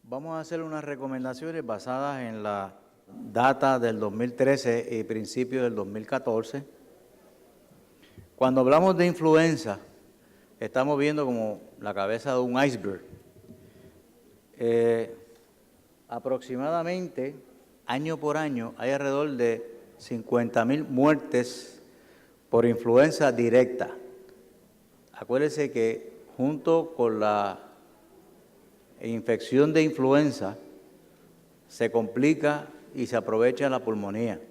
Vamos a hacer unas recomendaciones basadas en la data del 2013 y principios del 2014. Cuando hablamos de influenza, estamos viendo como la cabeza de un iceberg. Aproximadamente, año por año, hay alrededor de 50,000 muertes por influenza directa. Acuérdense que junto con la infección de influenza se complica y se aprovecha la pulmonía.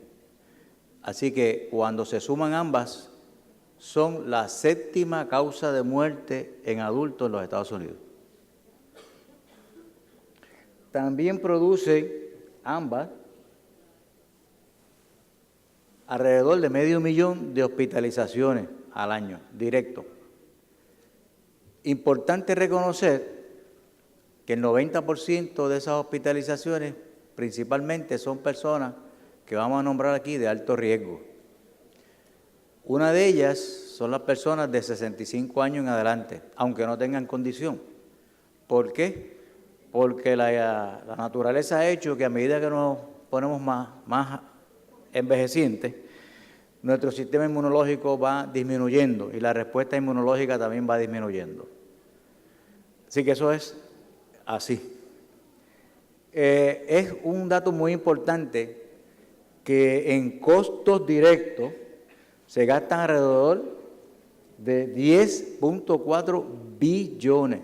Así que cuando se suman ambas, son la 7ª causa de muerte en adultos en los Estados Unidos. También produce ambas alrededor de 500,000 de hospitalizaciones al año, directo. Importante reconocer que el 90% de esas hospitalizaciones principalmente son personas que vamos a nombrar aquí de alto riesgo. Una de ellas son las personas de 65 años en adelante, aunque no tengan condición. ¿Por qué? Porque la naturaleza ha hecho que a medida que nos ponemos más envejecientes, nuestro sistema inmunológico va disminuyendo y la respuesta inmunológica también va disminuyendo. Así que eso es así. Es un dato muy importante que en costos directos se gastan alrededor de 10.4 billones.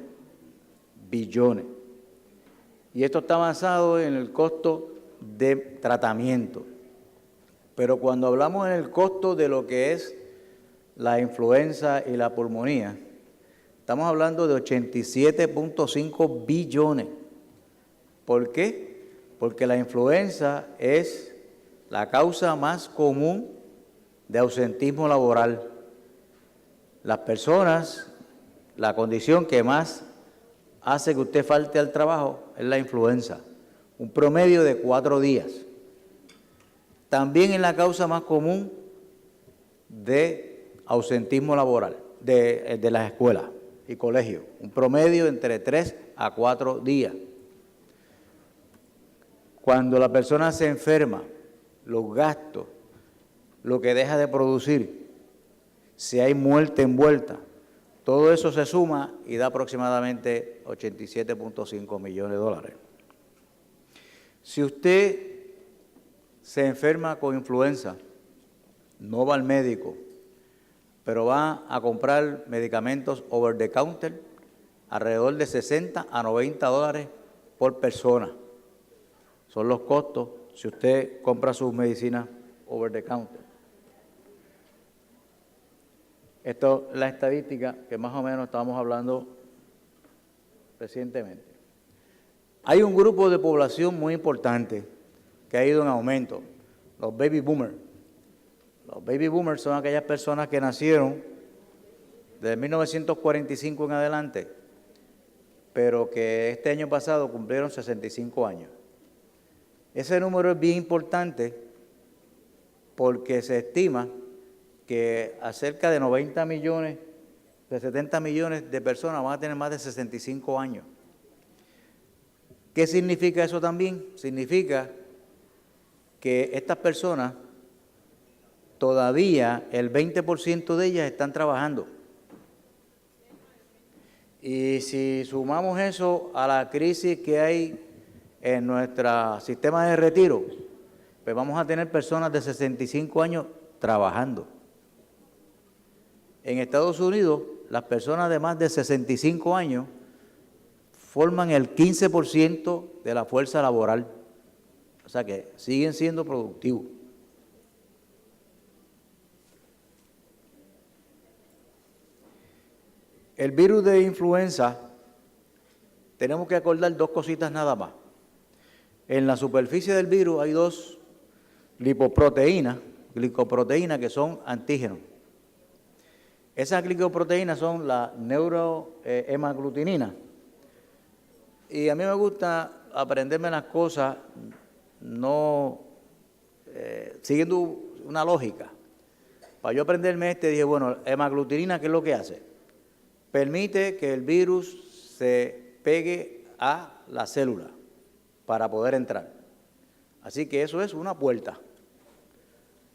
Y esto está basado en el costo de tratamiento. Pero cuando hablamos en el costo de lo que es la influenza y la pulmonía, estamos hablando de 87.5 billones. ¿Por qué? Porque la influenza es la causa más común de ausentismo laboral. Las personas, la condición que más hace que usted falte al trabajo es la influenza, un promedio de 4 días. También es la causa más común de ausentismo laboral de las escuelas y colegios, un promedio entre 3 a 4 días. Cuando la persona se enferma, los gastos, lo que deja de producir, si hay muerte envuelta, todo eso se suma y da aproximadamente 87.5 millones de dólares. Si usted se enferma con influenza, no va al médico, pero va a comprar medicamentos over the counter, alrededor de 60 a 90 dólares por persona. Son los costos si usted compra sus medicinas over the counter. Esto es la estadística que más o menos estábamos hablando recientemente. Hay un grupo de población muy importante que ha ido en aumento, los baby boomers. Los baby boomers son aquellas personas que nacieron de 1945 en adelante, pero que este año pasado cumplieron 65 años. Ese número es bien importante porque se estima que a cerca de 90 millones, de 70 millones de personas van a tener más de 65 años. ¿Qué significa eso también? Significa que estas personas, todavía el 20% de ellas están trabajando. Y si sumamos eso a la crisis que hay en nuestro sistema de retiro, pues vamos a tener personas de 65 años trabajando. En Estados Unidos, las personas de más de 65 años forman el 15% de la fuerza laboral. O sea que siguen siendo productivos. El virus de influenza, tenemos que acordar 2 cositas nada más. En la superficie del virus hay 2 glicoproteínas que son antígenos. Esas glicoproteínas son la neurohemaglutinina. Y a mí me gusta aprenderme las cosas no siguiendo una lógica. Para yo aprenderme dije, bueno, hemaglutinina, ¿qué es lo que hace? Permite que el virus se pegue a la célula. para poder entrar. Así que eso es una puerta.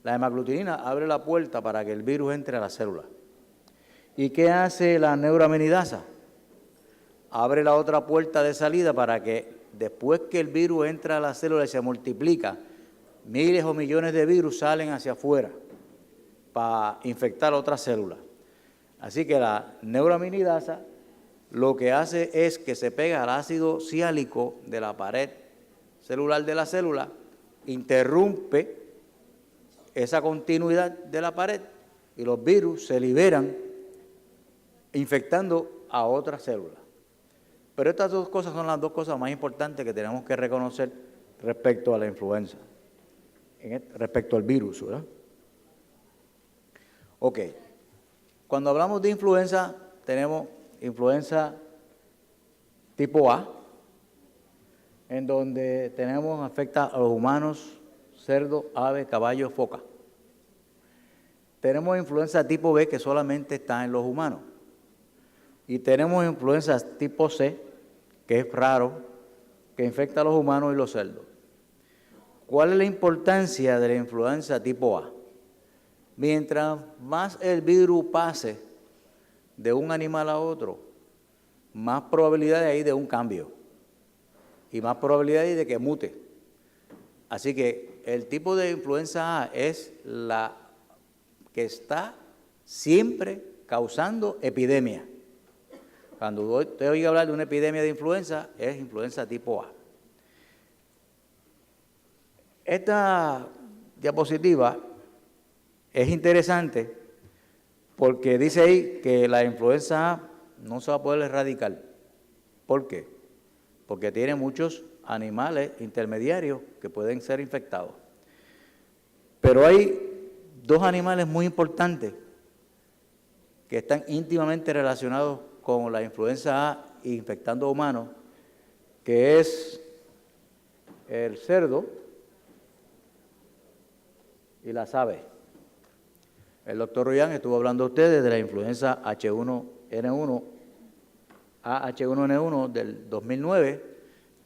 La hemaglutinina abre la puerta para que el virus entre a la célula. ¿Y qué hace la neuraminidasa? Abre la otra puerta de salida para que después que el virus entra a la célula y se multiplica, miles o millones de virus salen hacia afuera para infectar otras células. Así que la neuraminidasa lo que hace es que se pega al ácido siálico de la pared celular de la célula, interrumpe esa continuidad de la pared y los virus se liberan infectando a otras células. Pero estas dos cosas son las dos cosas más importantes que tenemos que reconocer respecto a la influenza, respecto al virus, ¿verdad? Ok, cuando hablamos de influenza, tenemos influenza tipo A, en donde afecta a los humanos, cerdo, ave, caballo, foca. Tenemos influenza tipo B, que solamente está en los humanos. Y tenemos influenza tipo C, que es raro, que infecta a los humanos y los cerdos. ¿Cuál es la importancia de la influenza tipo A? Mientras más el virus pase de un animal a otro, más probabilidad hay de un cambio y más probabilidad hay de que mute. Así que el tipo de influenza A es la que está siempre causando epidemia. Cuando usted oiga hablar de una epidemia de influenza, es influenza tipo A. Esta diapositiva es interesante porque dice ahí que la influenza A no se va a poder erradicar. ¿Por qué? Porque tiene muchos animales intermediarios que pueden ser infectados. Pero hay dos animales muy importantes que están íntimamente relacionados con la influenza A infectando humanos, que es el cerdo y las aves. El doctor Rullán estuvo hablando a ustedes de la influenza H1N1, AH1N1 del 2009,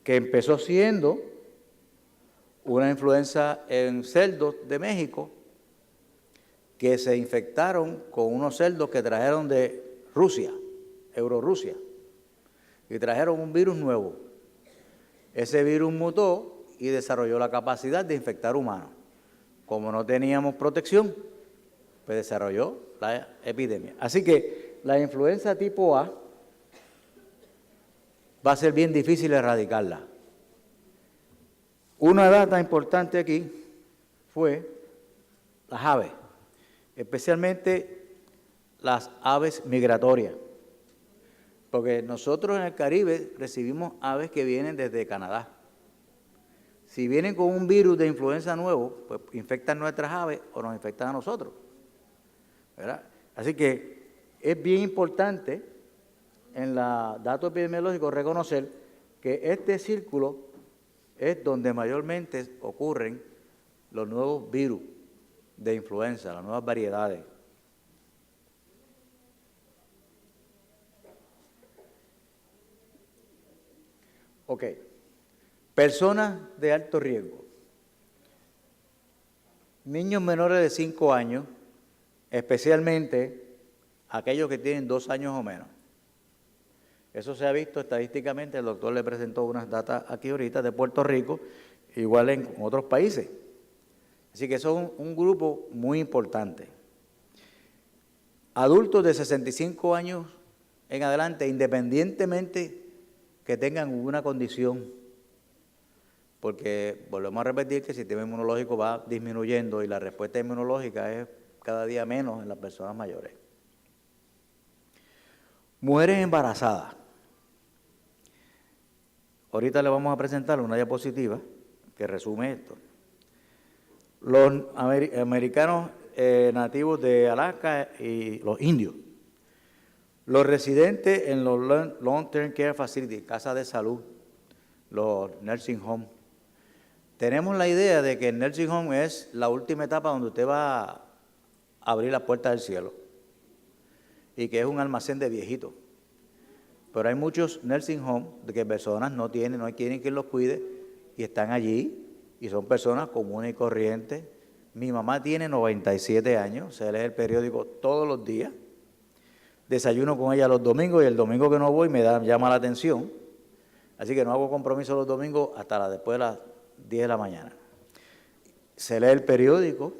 que empezó siendo una influenza en cerdos de México, que se infectaron con unos cerdos que trajeron de Rusia, Eurorrusia, y trajeron un virus nuevo. Ese virus mutó y desarrolló la capacidad de infectar humanos. Como no teníamos protección, pues desarrolló la epidemia. Así que la influenza tipo A va a ser bien difícil erradicarla. Una data importante aquí fue las aves, especialmente las aves migratorias, porque nosotros en el Caribe recibimos aves que vienen desde Canadá. Si vienen con un virus de influenza nuevo, pues infectan nuestras aves o nos infectan a nosotros, ¿verdad? Así que es bien importante en los datos epidemiológicos reconocer que este círculo es donde mayormente ocurren los nuevos virus de influenza, las nuevas variedades. Ok, personas de alto riesgo, niños menores de 5 años, especialmente aquellos que tienen 2 años o menos. Eso se ha visto estadísticamente, el doctor le presentó unas datas aquí ahorita de Puerto Rico, igual en otros países. Así que son un grupo muy importante. Adultos de 65 años en adelante, independientemente que tengan una condición, porque volvemos a repetir que el sistema inmunológico va disminuyendo y la respuesta inmunológica es cada día menos en las personas mayores. Mujeres embarazadas. Ahorita le vamos a presentar una diapositiva que resume esto. Los americanos nativos de Alaska y los indios. Los residentes en los Long-Term Care Facilities, casas de salud, los nursing homes. Tenemos la idea de que el nursing home es la última etapa donde usted va a abrir la puerta del cielo y que es un almacén de viejitos. Pero hay muchos nursing homes de que personas no quieren quien los cuide y están allí y son personas comunes y corrientes. Mi mamá tiene 97 años, se lee el periódico todos los días. Desayuno con ella los domingos y el domingo que no voy llama la atención. Así que no hago compromiso los domingos hasta después de las 10 de la mañana. Se lee el periódico,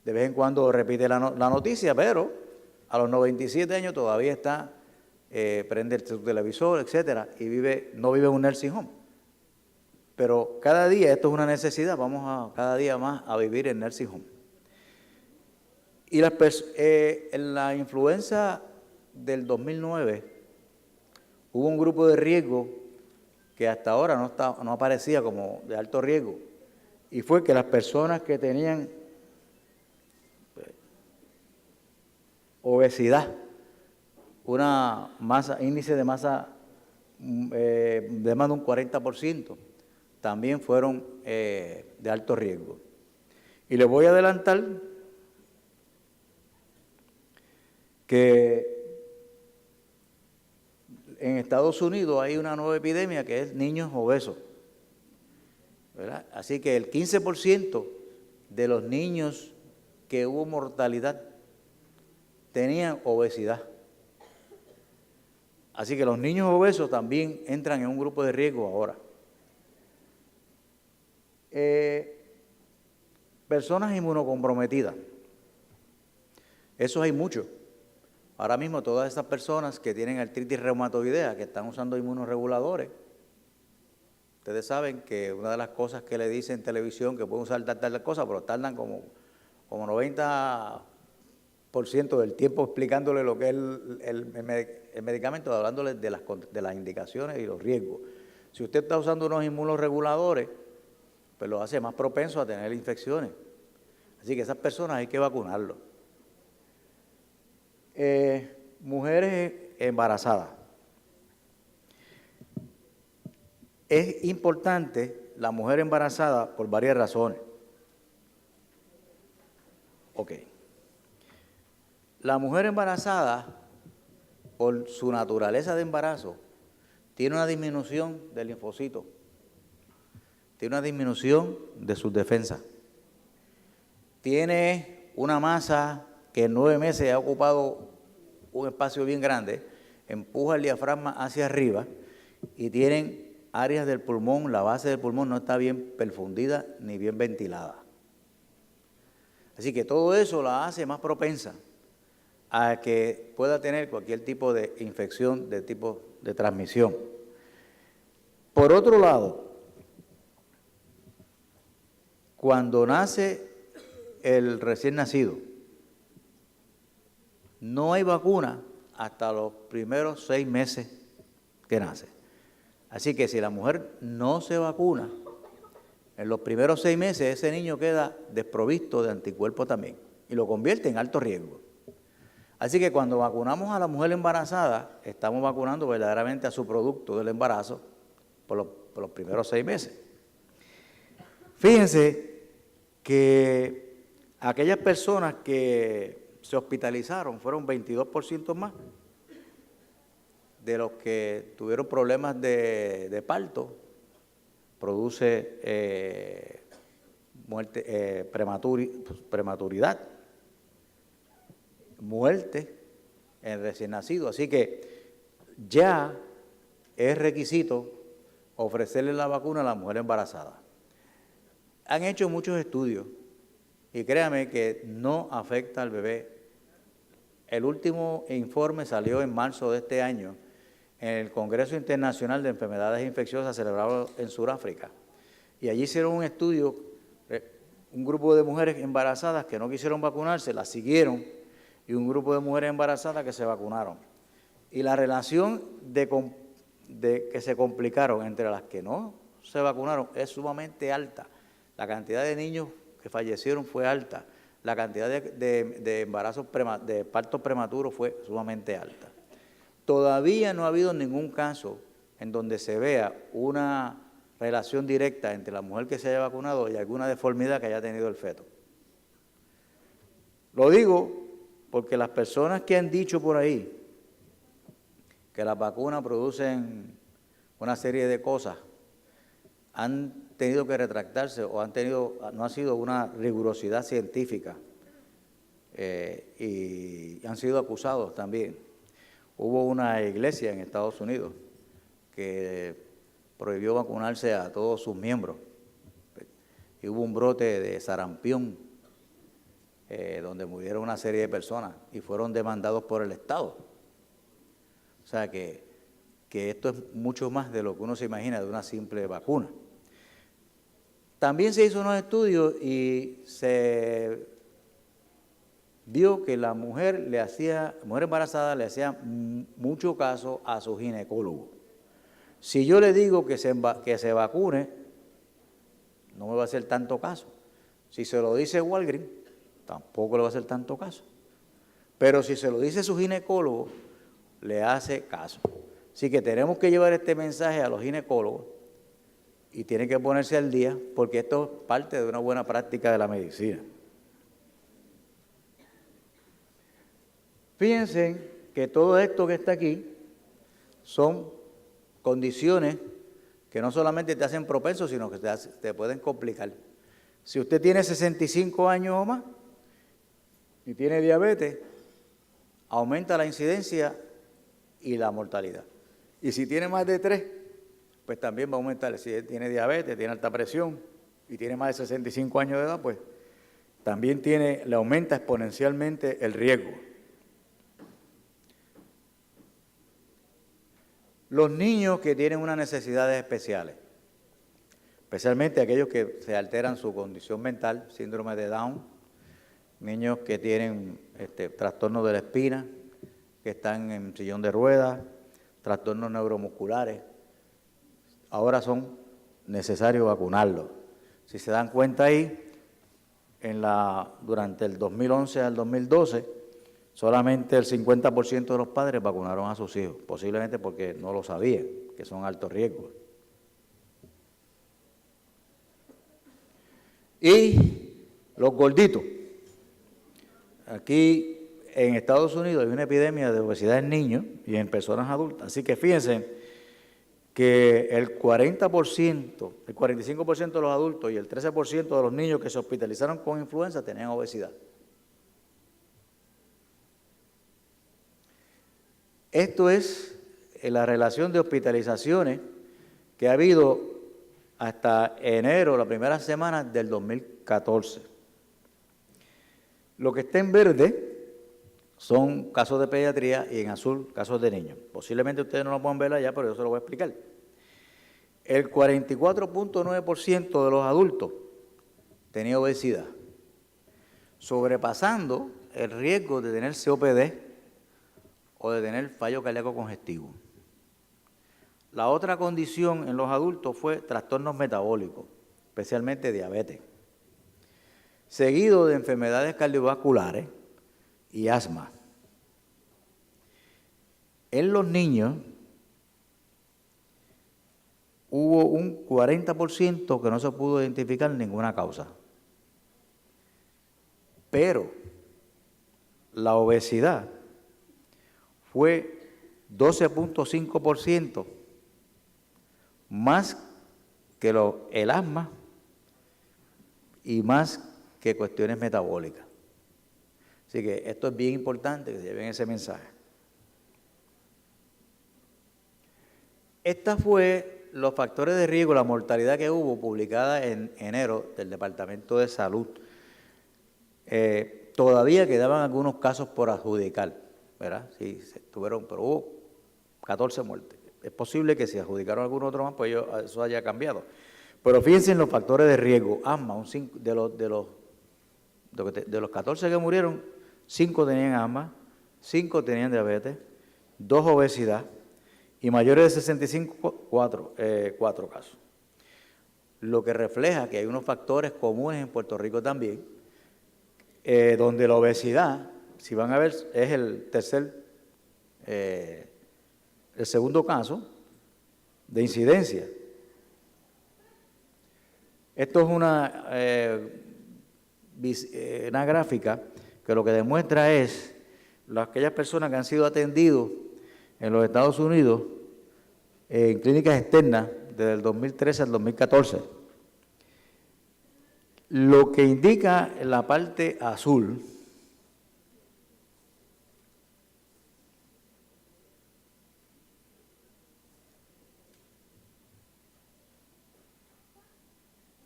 de vez en cuando repite la noticia, pero a los 97 años todavía está, prende el televisor, etcétera, y no vive en un nursing home. Pero cada día, esto es una necesidad, vamos cada día más a vivir en nursing home. Y en la influenza del 2009 hubo un grupo de riesgo que hasta ahora no aparecía como de alto riesgo, y fue que las personas que tenían obesidad, índice de masa de más de un 40%, también fueron de alto riesgo. Y les voy a adelantar que en Estados Unidos hay una nueva epidemia que es niños obesos, ¿verdad? Así que el 15% de los niños que hubo mortalidad tenían obesidad. Así que los niños obesos también entran en un grupo de riesgo ahora. Personas inmunocomprometidas. Eso hay mucho. Ahora mismo todas esas personas que tienen artritis reumatoidea, que están usando inmunoreguladores, ustedes saben que una de las cosas que le dicen en televisión que pueden usar tal cosa, pero tardan como 90% del tiempo explicándole lo que es el medicamento, hablándoles de las indicaciones y los riesgos. Si usted está usando unos inmunoreguladores, pues lo hace más propenso a tener infecciones. Así que esas personas hay que vacunarlos. Mujeres embarazadas. Es importante la mujer embarazada por varias razones. Ok. La mujer embarazada, por su naturaleza de embarazo, tiene una disminución del linfocito, tiene una disminución de sus defensas, tiene una masa que en 9 meses ha ocupado un espacio bien grande, empuja el diafragma hacia arriba y tienen áreas del pulmón, la base del pulmón no está bien perfundida ni bien ventilada. Así que todo eso la hace más propensa a que pueda tener cualquier tipo de infección de tipo de transmisión. Por otro lado, cuando nace el recién nacido, no hay vacuna hasta los primeros 6 meses que nace. Así que si la mujer no se vacuna, en los primeros 6 meses ese niño queda desprovisto de anticuerpos también y lo convierte en alto riesgo. Así que cuando vacunamos a la mujer embarazada, estamos vacunando verdaderamente a su producto del embarazo por los primeros 6 meses. Fíjense que aquellas personas que se hospitalizaron fueron 22% más de los que tuvieron problemas de parto, produce muerte, prematuridad, muerte en recién nacido. Así que ya es requisito ofrecerle la vacuna a la mujer embarazada. Han hecho muchos estudios y créame que no afecta al bebé. El último informe salió en marzo de este año en el Congreso Internacional de Enfermedades Infecciosas celebrado en Sudáfrica. Y allí hicieron un estudio, un grupo de mujeres embarazadas que no quisieron vacunarse, las siguieron, y un grupo de mujeres embarazadas que se vacunaron. Y la relación de que se complicaron entre las que no se vacunaron es sumamente alta. La cantidad de niños que fallecieron fue alta. La cantidad de embarazos, de partos prematuros fue sumamente alta. Todavía no ha habido ningún caso en donde se vea una relación directa entre la mujer que se haya vacunado y alguna deformidad que haya tenido el feto. Lo digo porque las personas que han dicho por ahí que las vacunas producen una serie de cosas, han tenido que retractarse o no ha sido una rigurosidad científica y han sido acusados también. Hubo una iglesia en Estados Unidos que prohibió vacunarse a todos sus miembros y hubo un brote de sarampión donde murieron una serie de personas y fueron demandados por el Estado. O sea que esto es mucho más de lo que uno se imagina de una simple vacuna. También se hizo unos estudios y se vio que la mujer embarazada le hacía mucho caso a su ginecólogo. Si yo le digo que se vacune, no me va a hacer tanto caso. Si se lo dice Walgreens, tampoco le va a hacer tanto caso. Pero si se lo dice su ginecólogo, le hace caso. Así que tenemos que llevar este mensaje a los ginecólogos y tienen que ponerse al día porque esto es parte de una buena práctica de la medicina. Fíjense que todo esto que está aquí son condiciones que no solamente te hacen propenso, sino que te pueden complicar. Si usted tiene 65 años o más y tiene diabetes, aumenta la incidencia y la mortalidad. Y si tiene más de 3, pues también va a aumentar. Si tiene diabetes, tiene alta presión y tiene más de 65 años de edad, pues también le aumenta exponencialmente el riesgo. Los niños que tienen unas necesidades especiales, especialmente aquellos que se alteran su condición mental, síndrome de Down, niños que tienen trastornos de la espina, que están en sillón de ruedas, trastornos neuromusculares, ahora son necesarios vacunarlos. Si se dan cuenta ahí, durante el 2011 al 2012, solamente el 50% de los padres vacunaron a sus hijos, posiblemente porque no lo sabían, que son altos riesgos. Y los gorditos. Aquí en Estados Unidos hay una epidemia de obesidad en niños y en personas adultas. Así que fíjense que el 40%, el 45% de los adultos y el 13% de los niños que se hospitalizaron con influenza tenían obesidad. Esto es la relación de hospitalizaciones que ha habido hasta enero, la primera semana del 2014. Lo que está en verde son casos de pediatría y en azul casos de niños. Posiblemente ustedes no lo puedan ver allá, pero yo se lo voy a explicar. El 44.9% de los adultos tenía obesidad, sobrepasando el riesgo de tener COPD o de tener fallo cardíaco congestivo. La otra condición en los adultos fue trastornos metabólicos, especialmente diabetes, seguido de enfermedades cardiovasculares y asma. En los niños hubo un 40% que no se pudo identificar ninguna causa. Pero la obesidad fue 12.5% más que el asma y más que cuestiones metabólicas. Así que esto es bien importante que se lleven ese mensaje. Estos fue los factores de riesgo, la mortalidad que hubo publicada en enero del Departamento de Salud. Todavía quedaban algunos casos por adjudicar, ¿verdad? Sí, pero hubo 14 muertes. Es posible que si adjudicaron algún otro más, pues eso haya cambiado. Pero fíjense en los factores de riesgo. Asma, de los 14 que murieron, 5 tenían asma, 5 tenían diabetes, 2 obesidad y mayores de 65, 4 casos. Lo que refleja que hay unos factores comunes en Puerto Rico también, donde la obesidad, si van a ver, es el segundo caso de incidencia. Esto es una gráfica que lo que demuestra es aquellas personas que han sido atendidos en los Estados Unidos en clínicas externas desde el 2013 al 2014. Lo que indica la parte azul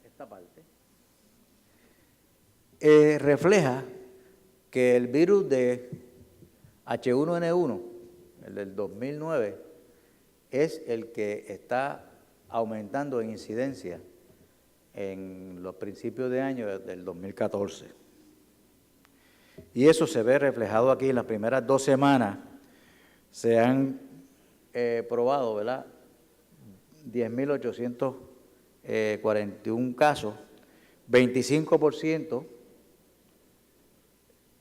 esta parte refleja que el virus de H1N1, el del 2009, es el que está aumentando en incidencia en los principios de año del 2014. Y eso se ve reflejado aquí en las primeras 2 semanas. Se han probado, ¿verdad?, 10.841 casos, 25%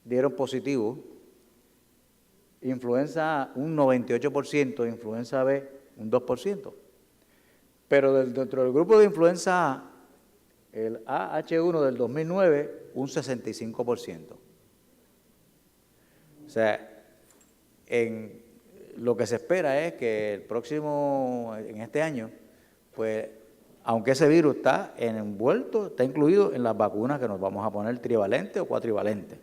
dieron positivo, influenza A un 98%, influenza B un 2%. Pero dentro del grupo de influenza A, el AH1 del 2009, un 65%. O sea, lo que se espera es que en este año, pues, aunque ese virus está está incluido en las vacunas que nos vamos a poner trivalente o cuatrivalente.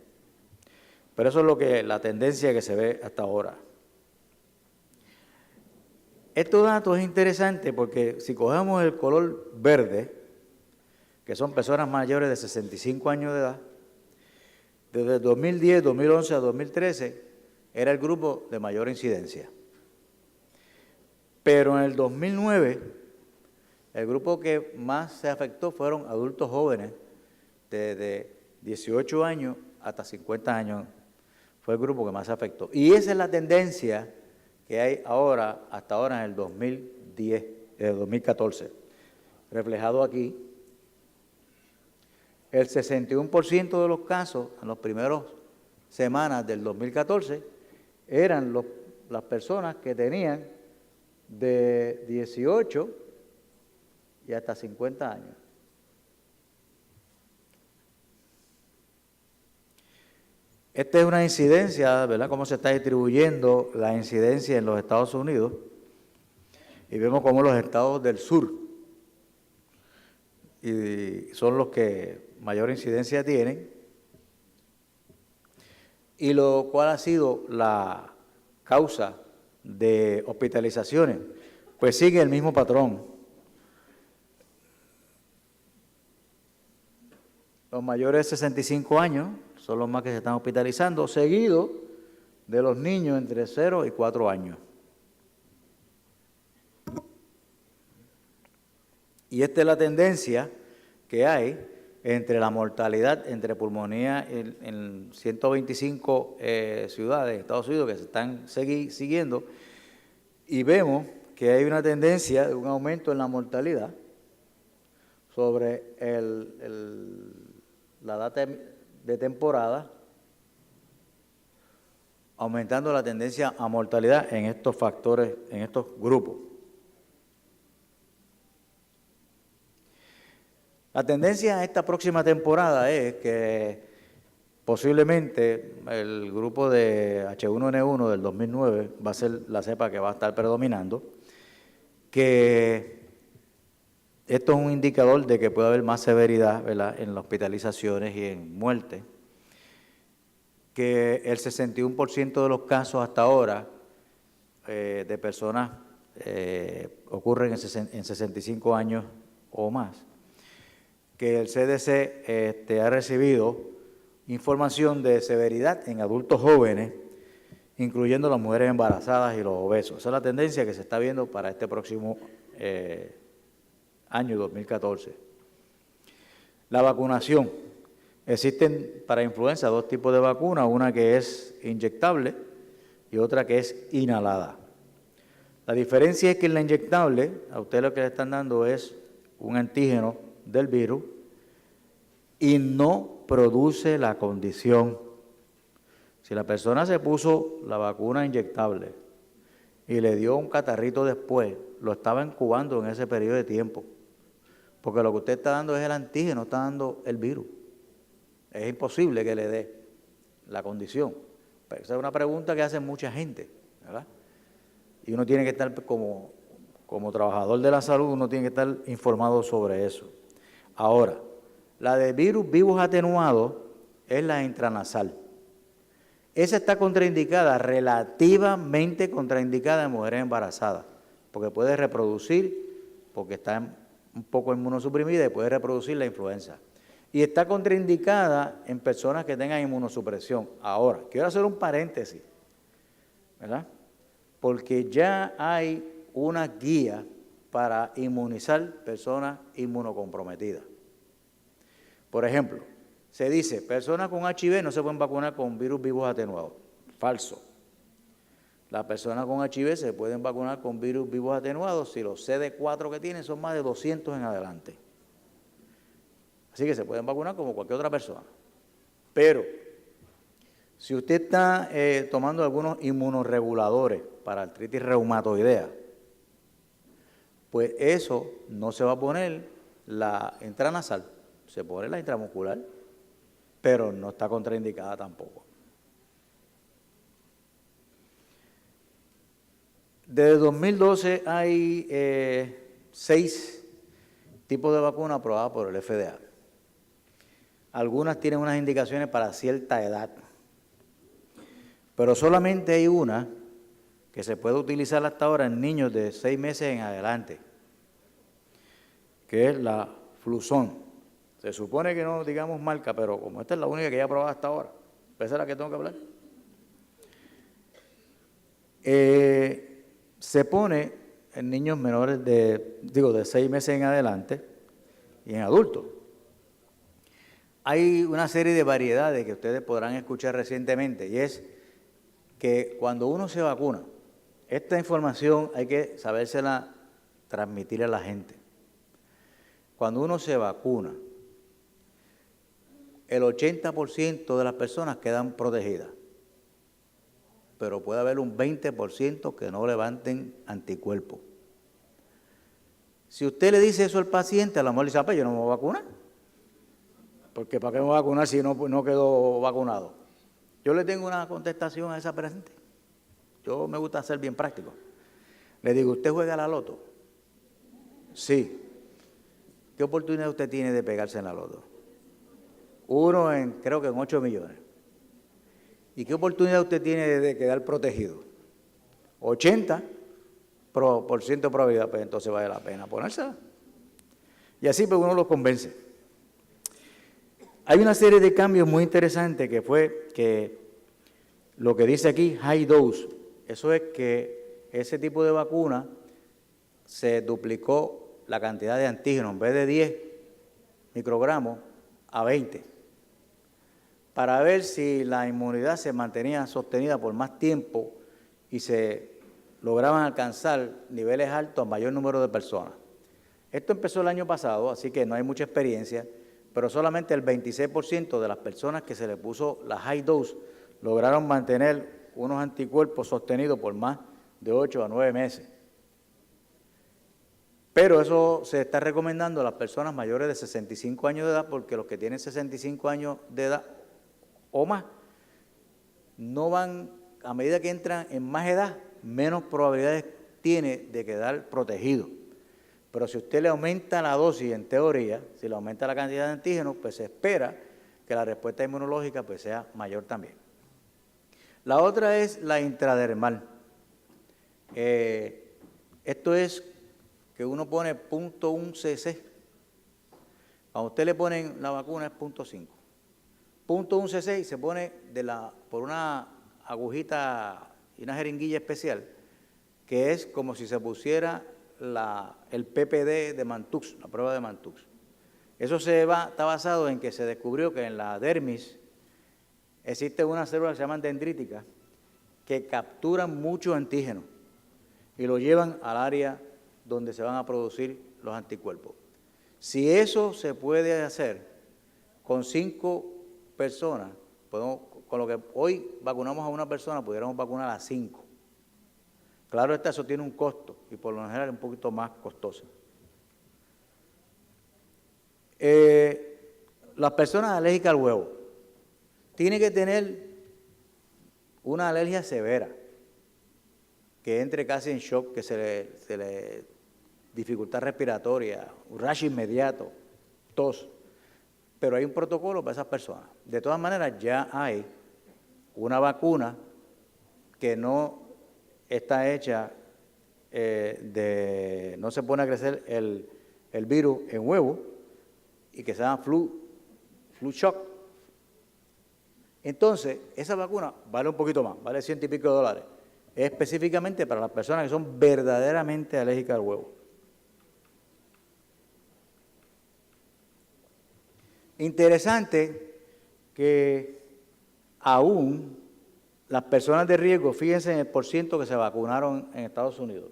Pero eso es la tendencia que se ve hasta ahora. Estos datos es interesante porque si cogemos el color verde, que son personas mayores de 65 años de edad, desde 2010, 2011 a 2013, era el grupo de mayor incidencia. Pero en el 2009, el grupo que más se afectó fueron adultos jóvenes, desde 18 años hasta 50 años, fue el grupo que más se afectó. Y esa es la tendencia que hay ahora, hasta ahora en el 2014, reflejado aquí. El 61% de los casos en las primeras semanas del 2014 eran las personas que tenían de 18 y hasta 50 años. Esta es una incidencia, ¿verdad?, cómo se está distribuyendo la incidencia en los Estados Unidos. Y vemos cómo los estados del sur y son los que mayor incidencia tienen, y lo cual ha sido la causa de hospitalizaciones, pues sigue el mismo patrón. Los mayores de 65 años son los más que se están hospitalizando, seguido de los niños entre 0 y 4 años. Y esta es la tendencia que hay entre la mortalidad, entre pulmonía en 125 ciudades de Estados Unidos que se están siguiendo, y vemos que hay una tendencia de un aumento en la mortalidad sobre la data de temporada, aumentando la tendencia a mortalidad en estos factores, en estos grupos. La tendencia a esta próxima temporada es que posiblemente el grupo de H1N1 del 2009 va a ser la cepa que va a estar predominando, que esto es un indicador de que puede haber más severidad, ¿verdad?, en las hospitalizaciones y en muerte, que el 61% de los casos hasta ahora de personas ocurren en 65 años o más, que el CDC ha recibido información de severidad en adultos jóvenes, incluyendo las mujeres embarazadas y los obesos. Esa es la tendencia que se está viendo para este próximo año 2014. La vacunación. Existen para influenza 2 tipos de vacunas, una que es inyectable y otra que es inhalada. La diferencia es que en la inyectable, a usted lo que le están dando es un antígeno del virus y no produce la condición. Si la persona se puso la vacuna inyectable y le dio un catarrito después, lo estaba incubando en ese periodo de tiempo, porque lo que usted está dando es el antígeno, está dando el virus. Es imposible que le dé la condición. Pero esa es una pregunta que hace mucha gente, ¿verdad? Y uno tiene que estar como como trabajador de la salud uno tiene que estar informado sobre eso. Ahora, la de virus vivos atenuados es la intranasal. Esa está contraindicada, relativamente contraindicada en mujeres embarazadas, porque puede reproducir, porque está un poco inmunosuprimida y puede reproducir la influenza. Y está contraindicada en personas que tengan inmunosupresión. Ahora, quiero hacer un paréntesis, ¿verdad? Porque ya hay una guía para inmunizar personas inmunocomprometidas. Por ejemplo, se dice, personas con HIV no se pueden vacunar con virus vivos atenuados. Falso. Las personas con HIV se pueden vacunar con virus vivos atenuados si los CD4 que tienen son más de 200 en adelante. Así que se pueden vacunar como cualquier otra persona. Pero, si usted está tomando algunos inmunorreguladores para artritis reumatoidea, pues eso no se va a poner la intranasal, se pone la intramuscular, pero no está contraindicada tampoco. Desde 2012 hay 6 tipos de vacunas aprobadas por el FDA. Algunas tienen unas indicaciones para cierta edad, pero solamente hay una que se puede utilizar hasta ahora en niños de 6 meses en adelante, que es la Fluzone. Se supone que no digamos marca, pero como esta es la única que ya he probado hasta ahora, esa es la que tengo que hablar. Se pone en niños menores de 6 meses en adelante y en adultos. Hay una serie de variedades que ustedes podrán escuchar recientemente y es que cuando uno se vacuna, esta información hay que sabérsela transmitir a la gente. Cuando uno se vacuna, el 80% de las personas quedan protegidas, pero puede haber un 20% que no levanten anticuerpos. Si usted le dice eso al paciente, a lo mejor le dice, pues yo no me voy a vacunar, porque ¿para qué me voy a vacunar si no quedo vacunado? Yo le tengo una contestación a esa presente. Yo me gusta ser bien práctico. Le digo, ¿usted juega a la loto? Sí. ¿Qué oportunidad usted tiene de pegarse en la loto? Creo que en 8 millones. ¿Y qué oportunidad usted tiene de quedar protegido? 80% de probabilidad, pues entonces vale la pena ponérsela. Y así pues uno los convence. Hay una serie de cambios muy interesantes que fue que lo que dice aquí, high dose, eso es que ese tipo de vacuna se duplicó la cantidad de antígenos, en vez de 10 microgramos a 20, para ver si la inmunidad se mantenía sostenida por más tiempo y se lograban alcanzar niveles altos a mayor número de personas. Esto empezó el año pasado, así que no hay mucha experiencia, pero solamente el 26% de las personas que se le puso la high dose lograron mantener unos anticuerpos sostenidos por más de 8 a 9 meses. Pero eso se está recomendando a las personas mayores de 65 años de edad, porque los que tienen 65 años de edad o más no van, a medida que entran en más edad, menos probabilidades tiene de quedar protegido. Pero si usted le aumenta la dosis, en teoría, si le aumenta la cantidad de antígenos, pues se espera que la respuesta inmunológica pues sea mayor también. La otra es la intradermal. Esto es que uno pone 0.1 cc. Cuando usted le ponen la vacuna es 0.5. 0.1 cc y se pone por una agujita y una jeringuilla especial, que es como si se pusiera el PPD de Mantux, la prueba de Mantux. Eso está basado en que se descubrió que en la dermis existen unas células que se llaman dendríticas que capturan muchos antígenos y lo llevan al área donde se van a producir los anticuerpos. Si eso se puede hacer con 5 personas, con lo que hoy vacunamos a una persona, pudiéramos vacunar a 5. Claro está, eso tiene un costo y por lo general es un poquito más costoso. Las personas alérgicas al huevo tienen que tener una alergia severa, que entre casi en shock, que se le dificultad respiratoria, un rash inmediato, tos. Pero hay un protocolo para esas personas. De todas maneras, ya hay una vacuna que no está hecha no se pone a crecer el virus en huevo y que se llama flu shot. Entonces, esa vacuna vale un poquito más, vale $100 y pico. Es específicamente para las personas que son verdaderamente alérgicas al huevo. Interesante que aún las personas de riesgo, fíjense en el porciento que se vacunaron en Estados Unidos.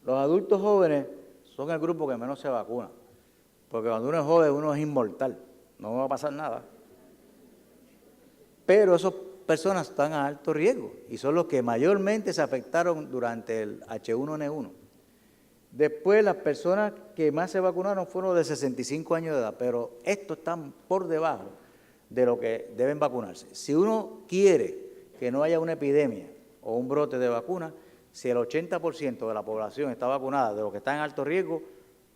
Los adultos jóvenes son el grupo que menos se vacuna, porque cuando uno es joven uno es inmortal, no va a pasar nada. Pero esas personas están a alto riesgo y son los que mayormente se afectaron durante el H1N1. Después, las personas que más se vacunaron fueron de 65 años de edad, pero estos están por debajo de lo que deben vacunarse. Si uno quiere que no haya una epidemia o un brote de vacuna, si el 80% de la población está vacunada, de los que están en alto riesgo,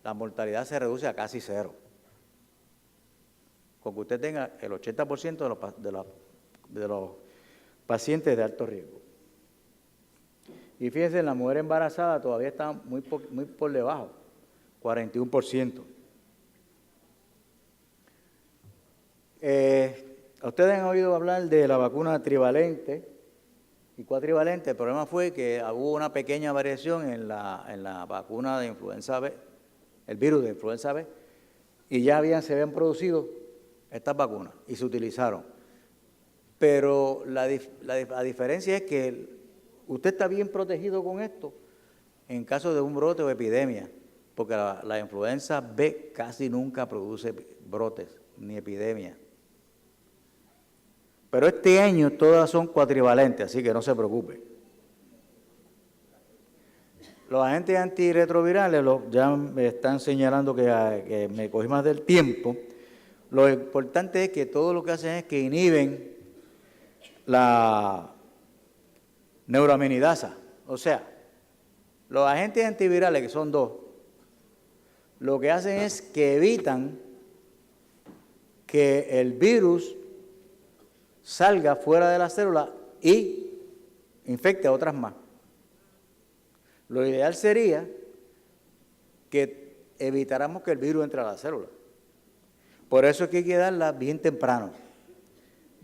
la mortalidad se reduce a casi cero. Con que usted tenga el 80% de los pacientes de alto riesgo. Y fíjense, la mujer embarazada todavía está muy por debajo, 41%. Ustedes han oído hablar de la vacuna trivalente y cuatrivalente. El problema fue que hubo una pequeña variación en la vacuna de influenza B, el virus de influenza B, y ya se habían producido estas vacunas y se utilizaron. Pero la diferencia es que usted está bien protegido con esto en caso de un brote o epidemia, porque la influenza B casi nunca produce brotes ni epidemias. Pero este año todas son cuatrivalentes, así que no se preocupe. Los agentes antirretrovirales ya me están señalando que me cogí más del tiempo. Lo importante es que todo lo que hacen es que inhiben la neuraminidasa. O sea, los agentes antivirales, que son dos, lo que hacen es que evitan que el virus salga fuera de la célula y infecte a otras más. Lo ideal sería que evitáramos que el virus entre a la célula. Por eso es que hay que darla bien temprano.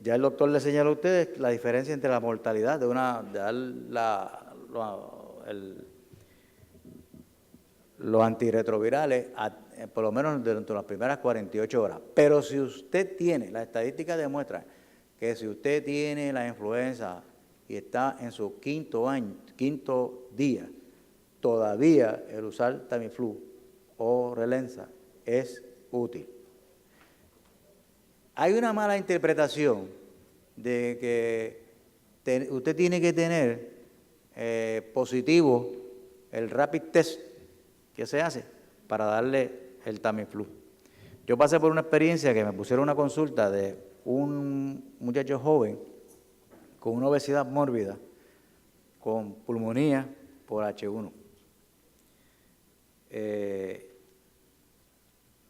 Ya el doctor le señaló a ustedes la diferencia entre la mortalidad de dar los antirretrovirales por lo menos durante las primeras 48 horas. Pero si usted tiene, las estadísticas demuestran que si usted tiene la influenza y está en su quinto día, todavía el usar Tamiflu o Relenza es útil. Hay una mala interpretación de que usted tiene que tener positivo el rapid test que se hace para darle el Tamiflu. Yo pasé por una experiencia que me pusieron una consulta de un muchacho joven con una obesidad mórbida, con pulmonía por H1,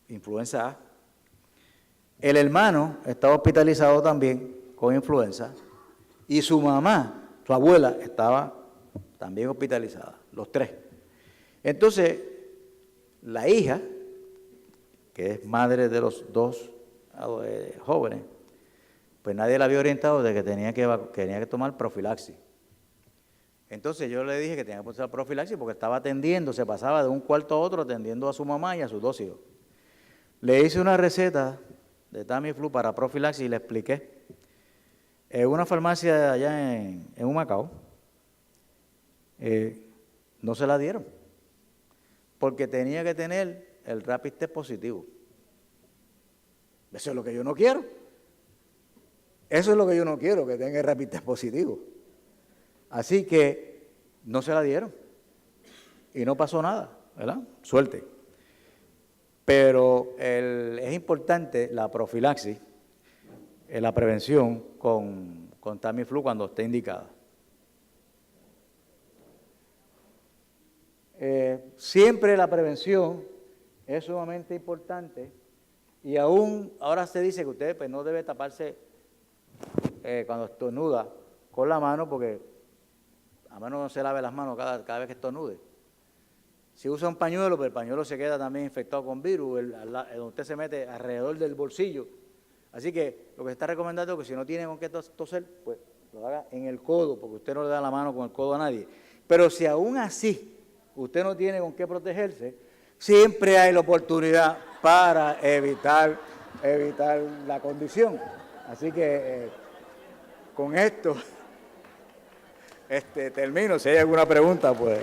influenza A. El hermano estaba hospitalizado también con influenza y su mamá, su abuela, estaba también hospitalizada, los tres. Entonces, la hija, que es madre de los dos jóvenes, pues nadie la había orientado de que tenía que tomar profilaxis. Entonces yo le dije que tenía que tomar profilaxis porque estaba atendiendo, se pasaba de un cuarto a otro atendiendo a su mamá y a sus dos hijos. Le hice una receta de Tamiflu para profilaxis y le expliqué. En una farmacia allá en Humacao, no se la dieron, porque tenía que tener el rapid test positivo. Eso es lo que yo no quiero. Eso es lo que yo no quiero, que tenga el rapid test positivo. Así que no se la dieron y no pasó nada, ¿verdad? Suerte. Pero es importante la profilaxis, la prevención con Tamiflu cuando esté indicada. siempre la prevención es sumamente importante y aún ahora se dice que usted pues, no debe taparse cuando estornuda con la mano porque a menos no se lave las manos cada vez que estornude. Si usa un pañuelo, pues el pañuelo se queda también infectado con virus, donde usted se mete alrededor del bolsillo. Así que lo que se está recomendando es que si no tiene con qué toser, pues lo haga en el codo, porque usted no le da la mano con el codo a nadie. Pero si aún así usted no tiene con qué protegerse, siempre hay la oportunidad para evitar la condición. Así que con esto termino. Si hay alguna pregunta, pues...